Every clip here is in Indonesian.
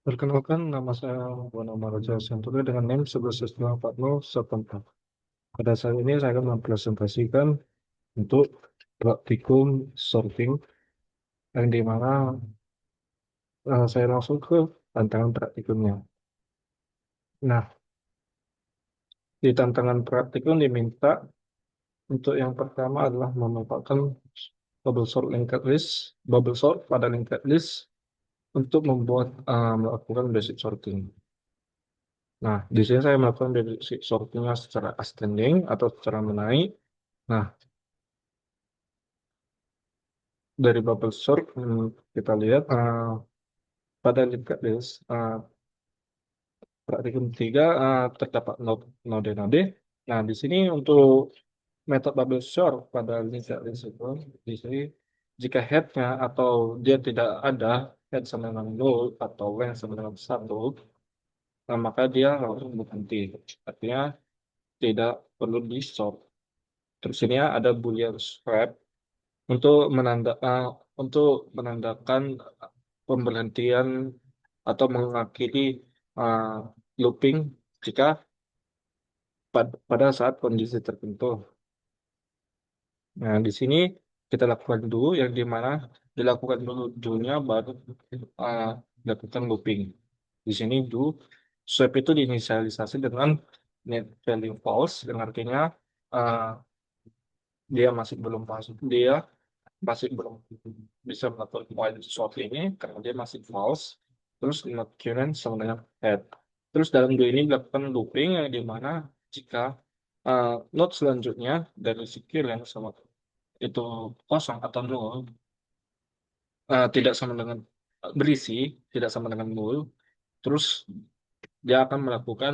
Perkenalkan, nama saya Muhammad Raja Santoro dengan NIM 11.4014. Pada saat ini saya akan mempresentasikan untuk praktikum sorting yang dimana saya langsung ke tantangan praktikumnya. Nah, di tantangan praktikum diminta untuk yang pertama adalah memanfaatkan bubble sort pada linked list untuk melakukan basic sorting. Nah, di sini saya melakukan basic sortingnya secara ascending atau secara menaik. Nah, dari bubble sort kita lihat pada linked list praktikum 3 terdapat node-node. Nah, di sini untuk metode bubble sort pada linked list itu di sini jika headnya atau dia tidak ada head sama dengan 0 atau length sama dengan 1, maka dia langsung berhenti. Artinya tidak perlu di sort. Terus ini ada boolean swap untuk untuk menandakan pemberhentian atau mengakhiri uh, looping jika pada saat kondisi tertentu. Nah, di sini kita lakukan dulu yang dimana dilakukan dulunya baru uh, dilakukan looping. Di sini do swap itu diinisialisasi dengan net value false, yang artinya uh, dia masih belum masuk, dia masih belum bisa melakukan while short ini karena dia masih false. Terus not current sama dengan head. Terus dalam dua ini dilakukan looping yang dimana jika uh, node selanjutnya dari si current sama itu kosong atau nol, tidak sama dengan berisi, tidak sama dengan null, terus dia akan melakukan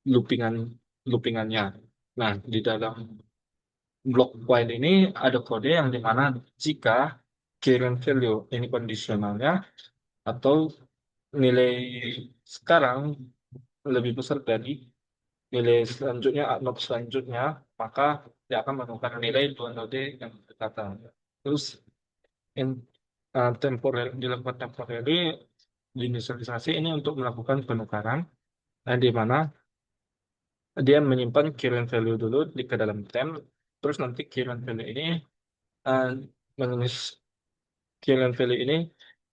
loopingan loopingannya. Nah, di dalam blok while ini ada kode yang dimana jika current value ini kondisionalnya atau nilai sekarang lebih besar dari nilai selanjutnya, node selanjutnya, maka dia akan menemukan nilai dua node yang berdekatan. Terus in, dilakukan temporary diinisialisasi ini untuk melakukan penukaran, nah, di mana dia menyimpan current value dulu ke dalam temp, terus nanti current value ini uh, menulis current value ini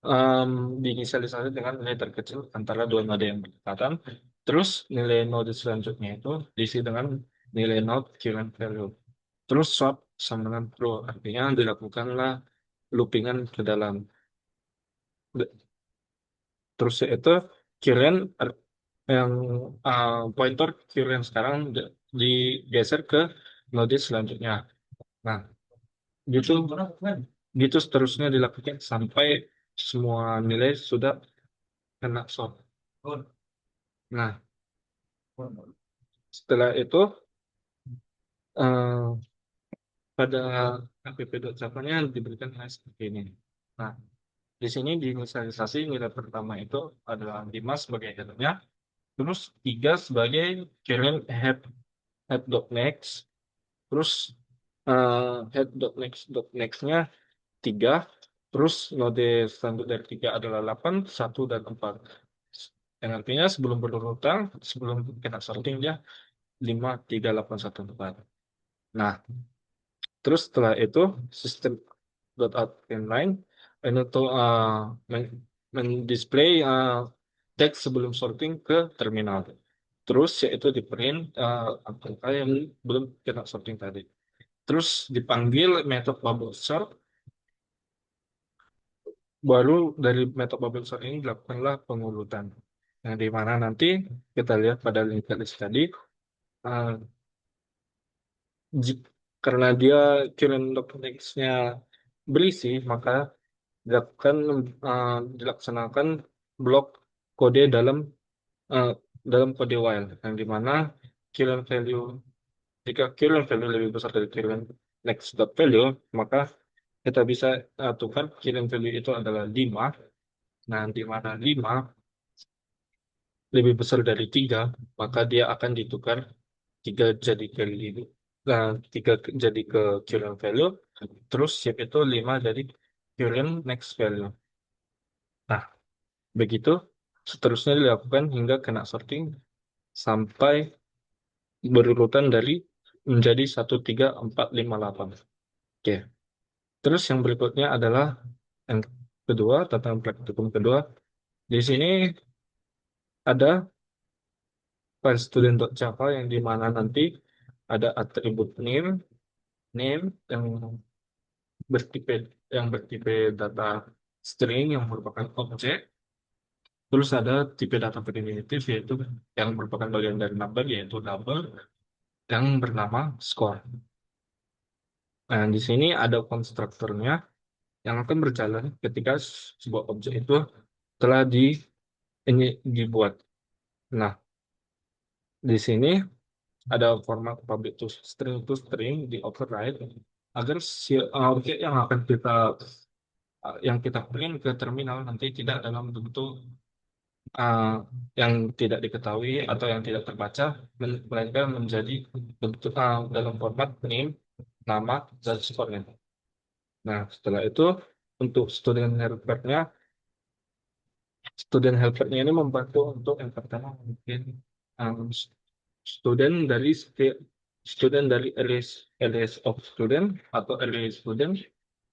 um, diinisialisasi dengan nilai terkecil antara dua node yang berdekatan. Terus nilai node selanjutnya itu diisi dengan nilai node current value. Terus swap sama dengan true, artinya dilakukanlah loopingan ke dalam. Terus itu current yang pointer current sekarang digeser ke node selanjutnya. Nah, gitu gitu seterusnya dilakukan sampai semua nilai sudah kena sort. Nah, setelah itu eh, pada app.java-nya diberikan nilai seperti ini. Nah, di sini di inisialisasi nilai pertama itu adalah 5 sebagai headernya, terus 3 sebagai current head.next, terus head.next.next-nya 3, terus node selanjutnya dari 3 adalah 8, 1, dan 4. Yang artinya sebelum berurutan, sebelum kena sorting dia 5, 3, 8, 1, 4. Nah, terus setelah itu sistem out inline ini tuh men-display teks sebelum sorting ke terminal. Terus yaitu di print angka yang belum kena sorting tadi. Terus dipanggil metode bubble sort, baru dari metode bubble sort ini dilakukanlah pengurutan. Nah, di mana nanti kita lihat pada linked list tadi, uh, Ji- karena dia current documentsnya berisi, maka dilakukan dilaksanakan blok kode uh, dalam kode while yang dimana current value jika current value lebih besar dari current next dot value, maka kita bisa tukar current value itu adalah 5. Nah, di mana 5 lebih besar dari 3, maka dia akan ditukar 3 jadi ke nah, 3 jadi ke current value, terus shape itu 5 jadi current next value. Nah, begitu Seterusnya dilakukan hingga kena sorting sampai berurutan dari menjadi 1, 3, 4, 5, 8. Oke. Terus yang berikutnya adalah yang kedua, tentang praktikum kedua. Di sini ada file student.java yang di mana nanti ada atribut name bertipe yang bertipe data string yang merupakan objek. Terus ada tipe data primitif yaitu yang merupakan bagian dari number yaitu double yang bernama score. Nah, di sini ada konstruktornya yang akan berjalan ketika sebuah objek itu telah ini dibuat. Nah, di sini ada format public to string di override agar si objek yang kita print ke terminal nanti tidak dalam bentuk uh, yang tidak diketahui atau yang tidak terbaca, melainkan menjadi bentuk dalam format name, nama, dan skornya. Nah, setelah itu untuk student helpernya ini membantu untuk yang pertama mungkin um, student dari student dari arrays of student atau array student,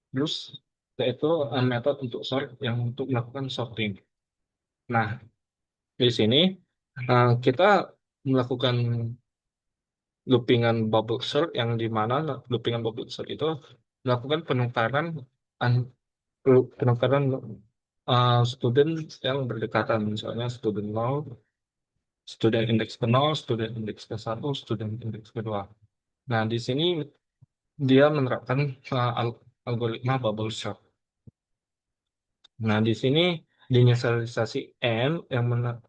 plus yaitu metode untuk sort yang untuk melakukan sorting. Nah, di sini kita melakukan loopingan bubble sort yang di mana loopingan bubble sort itu melakukan an- penukaran student yang berdekatan, misalnya student 0, student index ke 0, student index ke 1, student index ke 2. Nah, di sini dia menerapkan algoritma bubble sort. Nah, di sini diinisialisasi n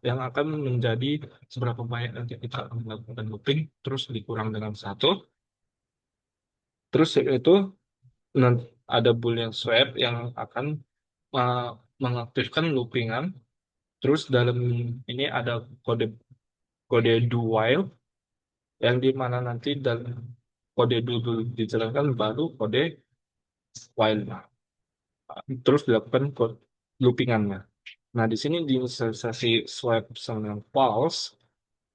yang akan menjadi seberapa banyak nanti kita akan melakukan looping, terus dikurang dengan 1. Terus itu ada boolean swap yang akan uh, mengaktifkan loopingan. Terus dalam ini ada kode kode do while yang di mana nanti dalam kode do dulu dijalankan baru kode while. Terus dilakukan loopingannya. Nah, di sini diinisialisasi swipe sama yang false,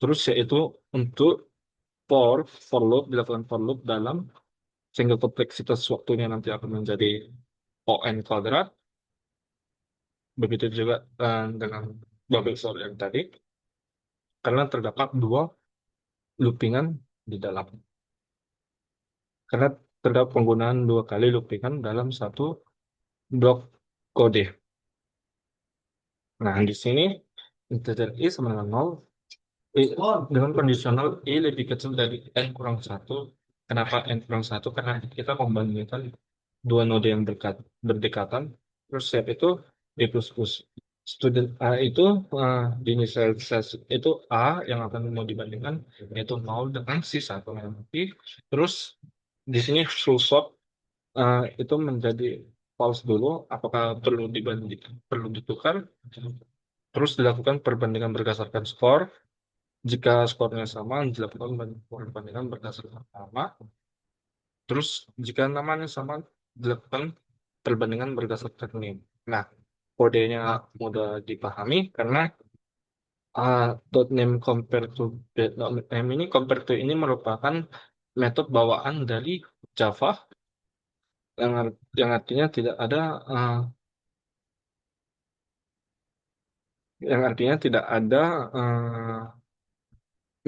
terus yaitu untuk for loop dilakukan for loop dalam sehingga kompleksitas waktunya nanti akan menjadi ON kuadrat. Begitu juga dengan bubble sort yang tadi, karena terdapat dua loopingan di dalam. Karena terdapat penggunaan dua kali loopingan dalam satu blok kode. Nah, di sini integer i sama dengan 0, dengan kondisional i lebih kecil dari n kurang satu. Kenapa n kurang satu? Karena kita membandingkan dua node yang berdekatan. Terus step itu d plus plus. Student A itu diinisialisasi itu A yang akan mau dibandingkan yaitu 0 dengan si satu nanti. Terus di sini full stop itu menjadi false dulu. Apakah perlu ditukar? Terus dilakukan perbandingan berdasarkan skor. Jika skornya sama, dilakukan perbandingan berdasarkan nama. Terus jika namanya sama, dilakukan perbandingan berdasarkan name. Nah, kodenya mudah dipahami karena .name compare to .name ini compare to ini merupakan metode bawaan dari Java yang artinya tidak ada uh,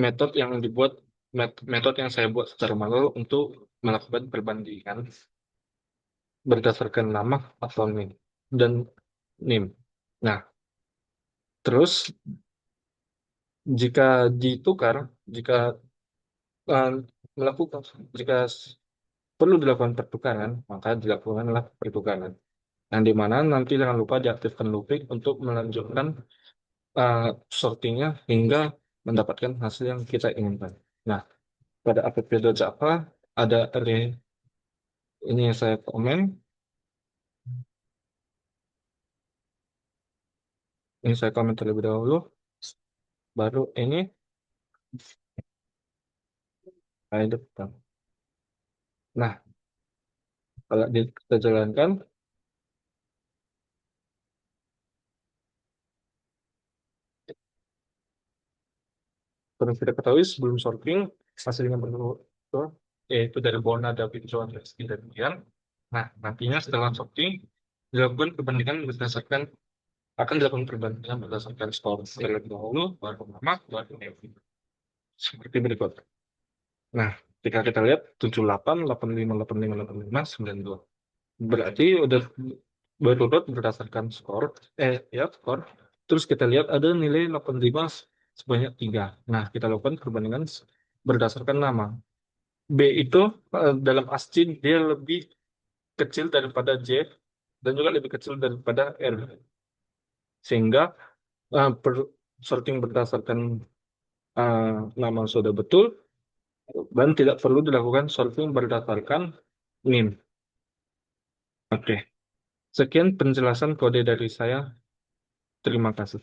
metode yang dibuat metode yang saya buat secara manual untuk melakukan perbandingan berdasarkan nama atau name dan name. Nah, terus jika ditukar, jika uh, melakukan jika perlu dilakukan pertukaran, maka dilakukanlah pertukaran. Yang di mana nanti jangan lupa diaktifkan looping untuk melanjutkan uh, sortingnya hingga mendapatkan hasil yang kita inginkan. Nah, pada app.java ada array ini yang saya komen. Ini saya komen terlebih dahulu. Baru ini ada depan. Nah, kalau kita jalankan, Perlu kita ketahui sebelum sorting, hasilnya betul, yaitu dari Bona, Da Vinci, Reski, dan Dian. Nah, nantinya setelah sorting, dilakukan perbandingan berdasarkan akan dilakukan perbandingan berdasarkan skor terlebih dahulu, baru nama, baru Nevi. Seperti berikut. Nah, ketika kita lihat 78, 85, 85, 85, 92. Berarti udah berurut berdasarkan skor, ya skor. Terus kita lihat ada nilai 85 sebanyak 3. Nah, kita lakukan perbandingan berdasarkan nama. B itu dalam ASCII dia lebih kecil daripada J dan juga lebih kecil daripada R. Sehingga sorting berdasarkan eh, nama sudah betul dan tidak perlu dilakukan sorting berdasarkan NIM. Oke, sekian penjelasan kode dari saya. Terima kasih.